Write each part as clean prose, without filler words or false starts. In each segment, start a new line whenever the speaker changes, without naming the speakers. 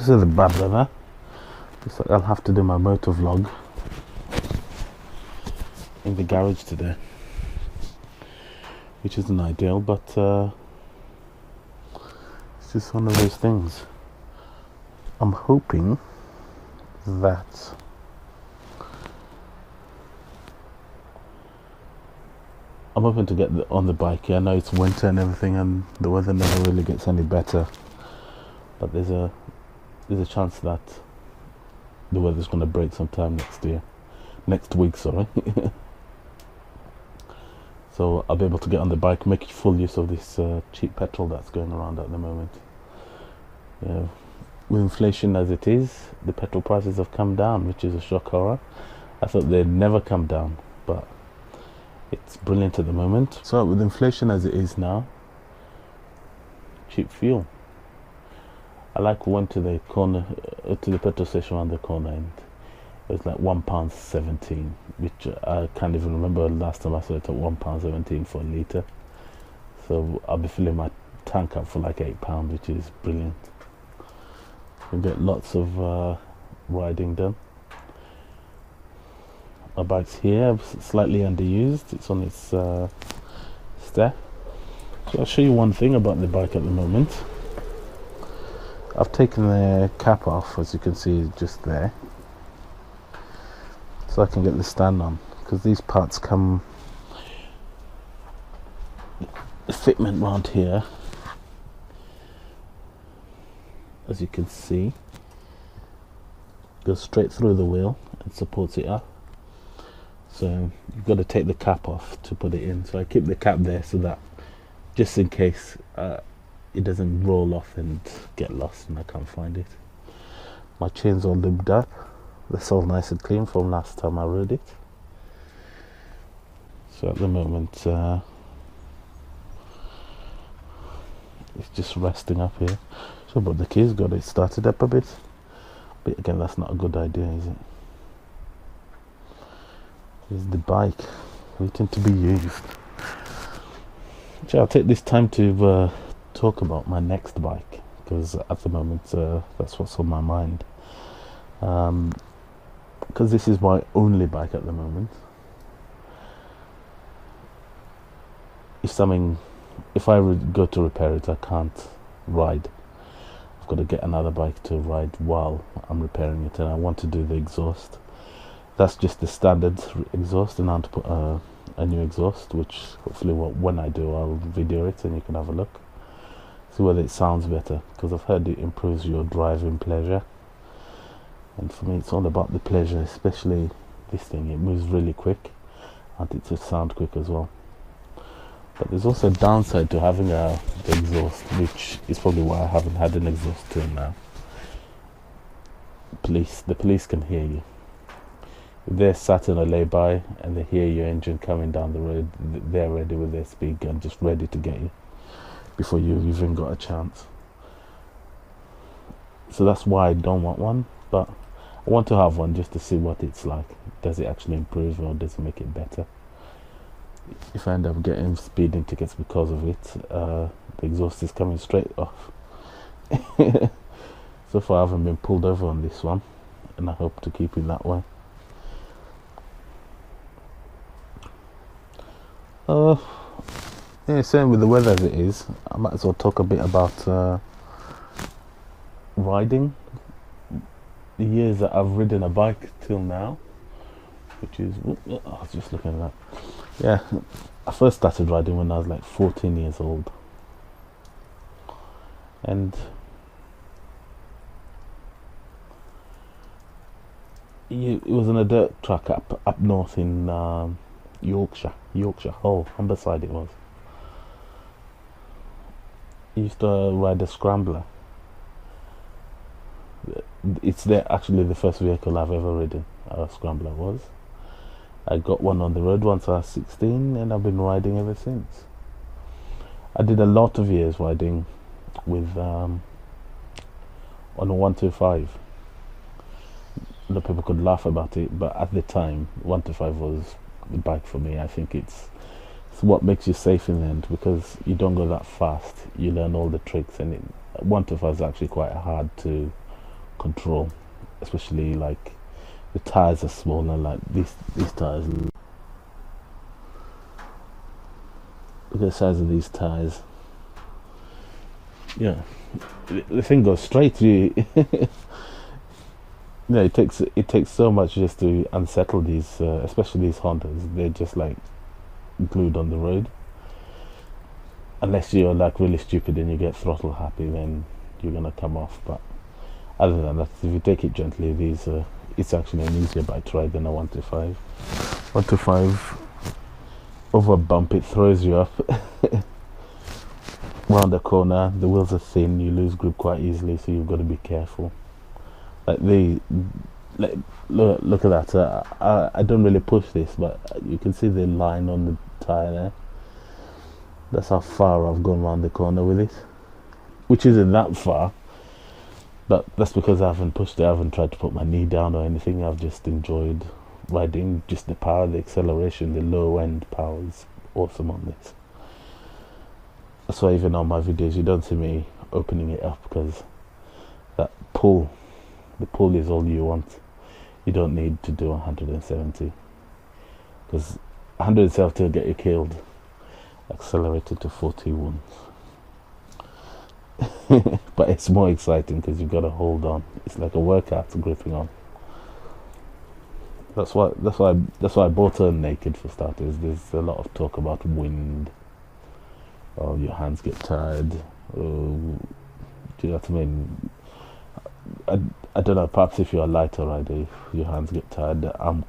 This is the bad weather. Looks like I'll have to do my motor vlog in the garage today, which isn't ideal, but it's just one of those things. I'm hoping that to get on the bike. Yeah, I know it's winter and everything, and the weather never really gets any better, but there's a chance that the weather's going to break sometime next week, sorry. So I'll be able to get on the bike, make full use of this cheap petrol that's going around at the moment. Yeah, with inflation as it is, the petrol prices have come down, which is a shock horror. I thought they'd never come down, but it's brilliant at the moment. So with inflation as it is now, cheap fuel. I went to the corner, to the petrol station around the corner, and it was like £1.17, which I can't even remember last time I saw it at £1.17 for a litre. So I'll be filling my tank up for like £8, which is brilliant. You get lots of riding done. My bike's here, slightly underused. It's on its step. So I'll show you one thing about the bike at the moment. I've taken the cap off, as you can see, just there, so I can get the stand on, because these parts come, the fitment round here, as you can see, goes straight through the wheel and supports it up. So you've got to take the cap off to put it in. So I keep the cap there so that just in case it doesn't roll off and get lost and I can't find it. My chain's all lubed up. That's all nice and clean from last time I rode it. So at the moment it's just resting up here. So but the keys got it started up a bit. But again, that's not a good idea, is it? Here's the bike waiting to be used. So I'll take this time to talk about my next bike, because at the moment that's what's on my mind, because this is my only bike at the moment. If I go to repair it, I can't ride. I've got to get another bike to ride while I'm repairing it, and I want to do the exhaust. That's just the standard exhaust, and I want to put a new exhaust, which hopefully when I do, I'll video it and you can have a look, see whether it sounds better, because I've heard it improves your driving pleasure, and for me it's all about the pleasure, especially this thing. It moves really quick and it to sound quick as well. But there's also a downside to having the exhaust, which is probably why I haven't had an exhaust till now. The police can hear you. They're sat in a lay-by and they hear your engine coming down the road. They're ready with their speed gun, just ready to get you before you've even got a chance. So that's why I don't want one, but I want to have one just to see what it's like. Does it actually improve, or does it make it better? If I end up getting speeding tickets because of it, the exhaust is coming straight off. So far I haven't been pulled over on this one, and I hope to keep it that way. Yeah, same with the weather as it is. I might as well talk a bit about riding. The years that I've ridden a bike till now, which is, I was just looking at that. Yeah, I first started riding when I was like 14 years old, and it was on a dirt track up north in Yorkshire, Humberside it was. I used to ride a scrambler. It's actually the first vehicle I've ever ridden, a scrambler was. I got one on the road once I was 16, and I've been riding ever since. I did a lot of years riding with on a 125. A lot of people could laugh about it, but at the time 125 was the bike for me. I think it's what makes you safe in the end, because you don't go that fast, you learn all the tricks, and 125 is actually quite hard to control, especially like the tires are smaller. Like these tires. Look at the size of these tires. Yeah, the thing goes straight. You, yeah, it takes so much just to unsettle these, especially these Hondas. They're just like glued on the road. Unless you're like really stupid and you get throttle happy, then you're gonna come off. But other than that, if you take it gently, it's actually an easier bike to ride than a 125. 125 over a bump, it throws you up. Round the corner, the wheels are thin, you lose grip quite easily, so you've got to be careful. Like look at that. I don't really push this, but you can see the line on the tire there. That's how far I've gone around the corner with it, which isn't that far, but that's because I haven't pushed it. I haven't tried to put my knee down or anything. I've just enjoyed riding. Just the power, the acceleration, the low end power is awesome on this. That's why even on my videos you don't see me opening it up, because that pull, the pull is all you want. You don't need to do 170, because 170 will get you killed. Accelerated to 41. But it's more exciting because you've got to hold on. It's like a workout gripping on. That's why I bought her naked for starters. There's a lot of talk about wind. Oh, your hands get tired. Oh, do you know what I mean? I don't know. Perhaps if you're a lighter rider, your hands get tired. I'm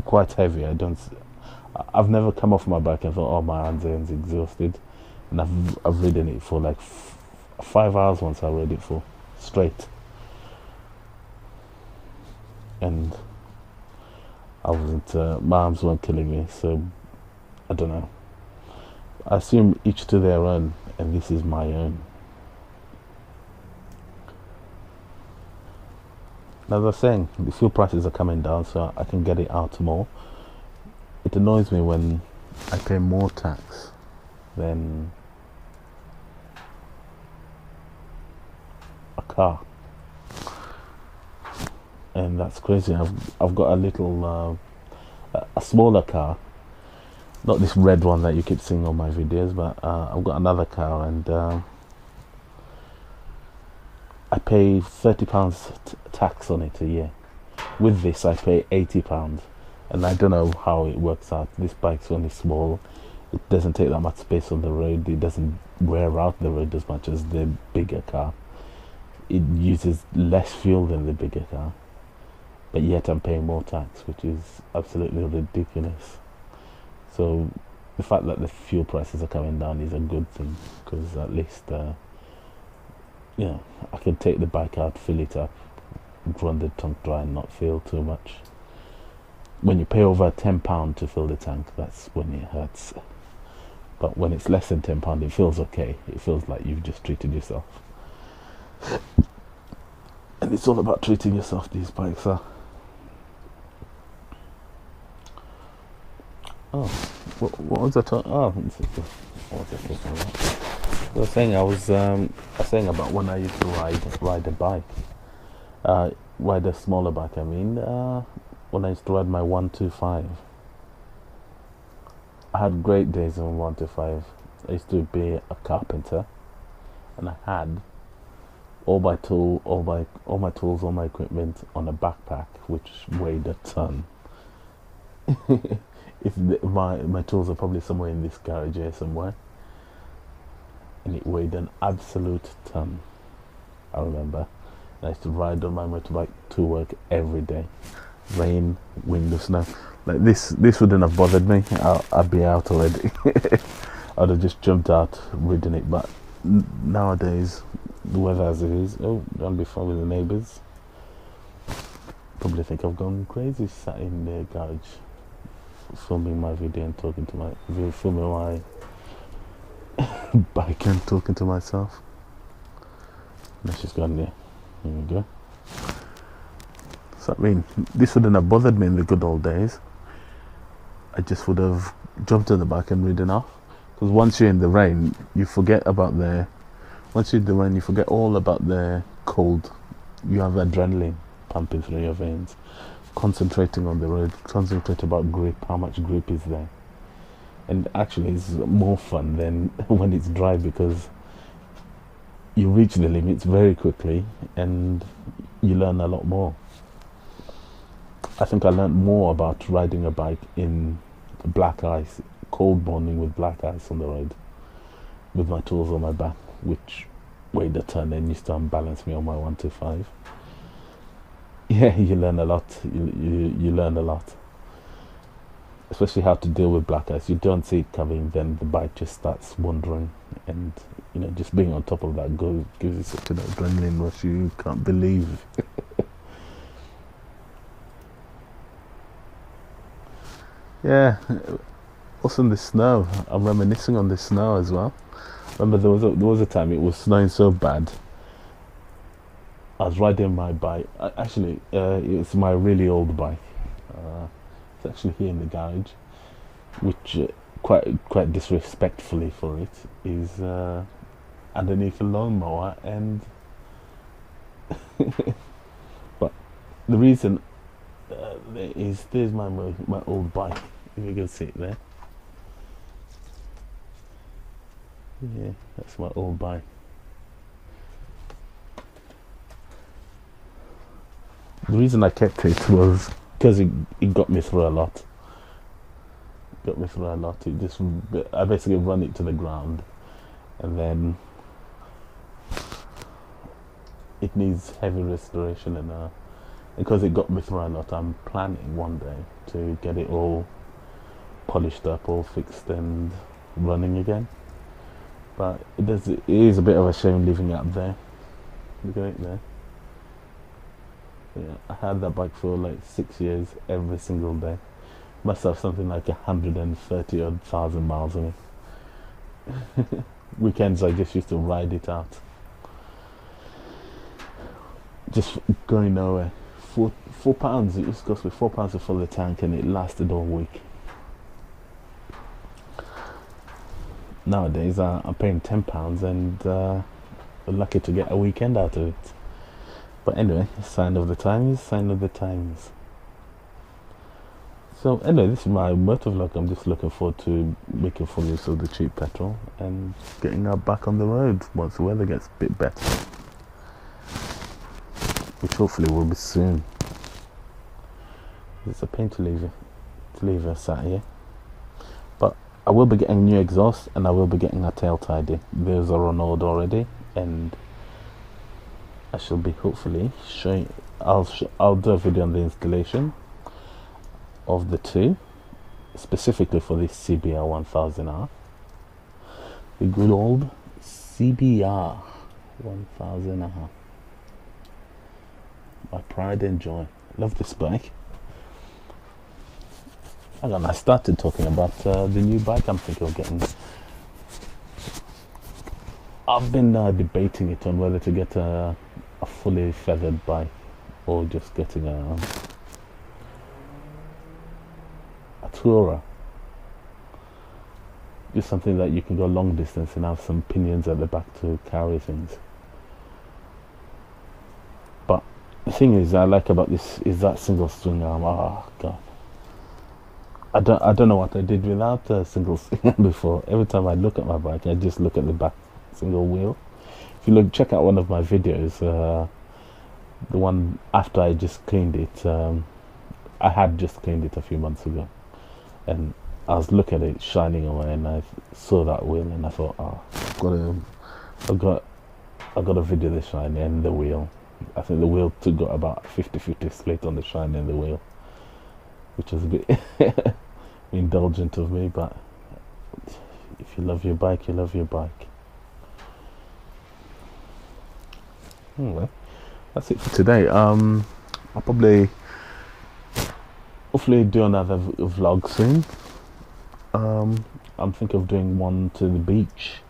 quite heavy. I've never come off my bike and thought, oh, my hands are exhausted. And I've ridden it for like 5 hours once. I rode it for straight, and I wasn't. My arms weren't killing me, so I don't know. I assume each to their own, and this is my own. As I was saying, the fuel prices are coming down, so I can get it out more. It annoys me when I pay more tax than a car, and that's crazy. I've got a little, a smaller car, not this red one that you keep seeing on my videos, but I've got another car, and I pay £30 tax on it a year. With this I pay £80, and I don't know how it works out. This bike's only small, it doesn't take that much space on the road, it doesn't wear out the road as much as the bigger car, it uses less fuel than the bigger car, but yet I'm paying more tax, which is absolutely ridiculous. So the fact that the fuel prices are coming down is a good thing, because at least I can take the bike out, fill it up, run the tank dry and not feel too much. When you pay over £10 to fill the tank, that's when it hurts. But when it's less than £10, it feels okay. It feels like you've just treated yourself. And it's all about treating yourself, these bikes are. Oh, what was I talking? Oh, what was I talking about? I was saying about when I used to ride a bike, ride a smaller bike. I mean, when I used to ride my 125, I had great days on 125. I used to be a carpenter, and I had all my tools, all my equipment on a backpack, which weighed a ton. My tools are probably somewhere in this garage here somewhere. And it weighed an absolute ton. I remember. And I used to ride on my motorbike to work every day, rain, wind or snow. Like this wouldn't have bothered me. I'd be out already. I'd have just jumped out, ridden it. But nowadays, the weather as it is, don't be fun with the neighbours. Probably think I've gone crazy, sat in the garage, filming my video and filming my bike and talking to myself. Let's just go in there. Here we go. So I mean, this wouldn't have bothered me in the good old days. I just would have jumped on the bike and ridden off. Because once you're in the rain, you forget about the Once you do one, you forget all about the cold. You have adrenaline pumping through your veins, concentrating on the road, concentrate about grip, how much grip is there. And actually it's more fun than when it's dry, because you reach the limits very quickly and you learn a lot more. I think I learned more about riding a bike in black ice, cold morning with black ice on the road, with my tools on my back, which weighed a ton and used to unbalance me on my 125. Yeah, you learn a lot. You learn a lot, especially how to deal with black ice. You don't see it coming, then the bike just starts wandering, and just being on top of that gives you such an adrenaline rush you can't believe. Yeah, also in the snow, I'm reminiscing on the snow as well. Remember there was a time it was snowing so bad. I was riding my bike. Actually, it's my really old bike. It's actually here in the garage, which quite disrespectfully for it is underneath a lawnmower, and but the reason there's my old bike. If you can see it there. Yeah, that's my old bike. The reason I kept it was because it got me through a lot. I basically run it to the ground, and then it needs heavy restoration, and because it got me through a lot, I'm planning one day to get it all polished up, all fixed and running again. But it is a bit of a shame leaving it up there. Look at it there. Yeah, I had that bike for like 6 years, every single day. Must have something like 130 odd thousand miles on it. Weekends I just used to ride it out, just going nowhere. £4. It used to cost me £4 to fill the tank, and it lasted all week. Nowadays I'm paying £10, and I'm lucky to get a weekend out of it. But anyway, sign of the times. So anyway, this is my motor vlog. I'm just looking forward to making full use of the cheap petrol and getting out back on the road once the weather gets a bit better, which hopefully will be soon. It's a pain to leave us sat here, but I will be getting new exhaust, and I will be getting a tail tidy. Those are on order already, and I shall be hopefully showing. I'll do a video on the installation of the two, specifically for this CBR 1000R, the good old CBR 1000R, my pride and joy. Love this bike. And I started talking about the new bike I'm thinking of getting. I've been debating it on whether to get a fully feathered bike or just getting a tourer, just something that you can go long distance and have some pinions at the back to carry things. But the thing is I like about this is that single swing arm. Oh god, I don't know what I did without a single swing arm before. Every time I look at my bike, I just look at the back single wheel. If you check out one of my videos, the one after I just cleaned it, I had just cleaned it a few months ago, and I was looking at it shining away, and I saw that wheel, and I thought, I've got to video the shine and the wheel. I think the wheel got about 50-50 split on the shine and the wheel, which is a bit indulgent of me, but if you love your bike, you love your bike. Anyway, that's it for today. I'll probably hopefully do another vlog soon. I'm thinking of doing one to the beach,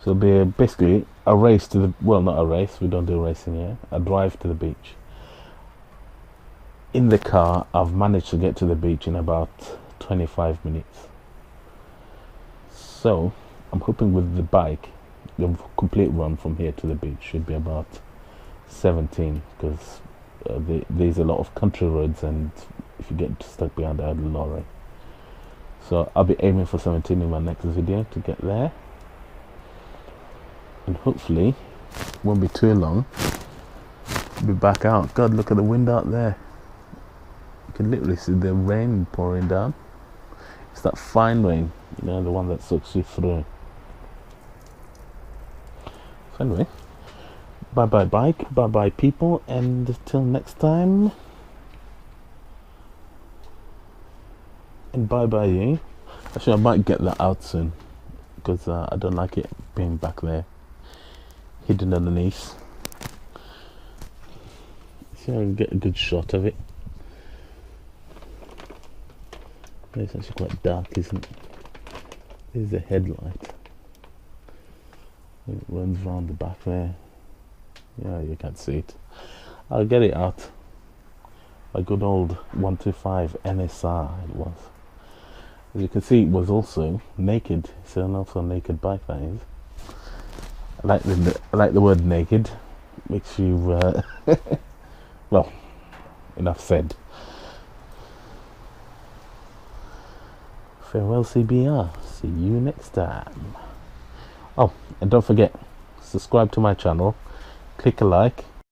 so it'll be basically a race to the, well, not a race, we don't do racing here, a drive to the beach. In the car, I've managed to get to the beach in about 25 minutes, so I'm hoping with the bike the complete run from here to the beach should be about 17, because there's a lot of country roads, and if you get stuck behind a lorry. So I'll be aiming for 17 in my next video to get there, and hopefully won't be too long. Be back out. God, look at the wind out there. You can literally see the rain pouring down. It's that fine rain, you know, the one that soaks you through. So anyway, bye bye bike, bye bye people, and till next time, and bye bye you. Actually, I might get that out soon, because I don't like it being back there hidden underneath. See if I can get a good shot of it. It's actually quite dark, isn't it? There's a headlight. It runs round the back there. Yeah, you can't see it. I'll get it out. A good old 125 NSR it was. As you can see, it was also naked. It's an also naked bike, that is. I like the word naked. Makes you well, enough said. Farewell CBR, see you next time. Oh, and don't forget, subscribe to my channel, click a like,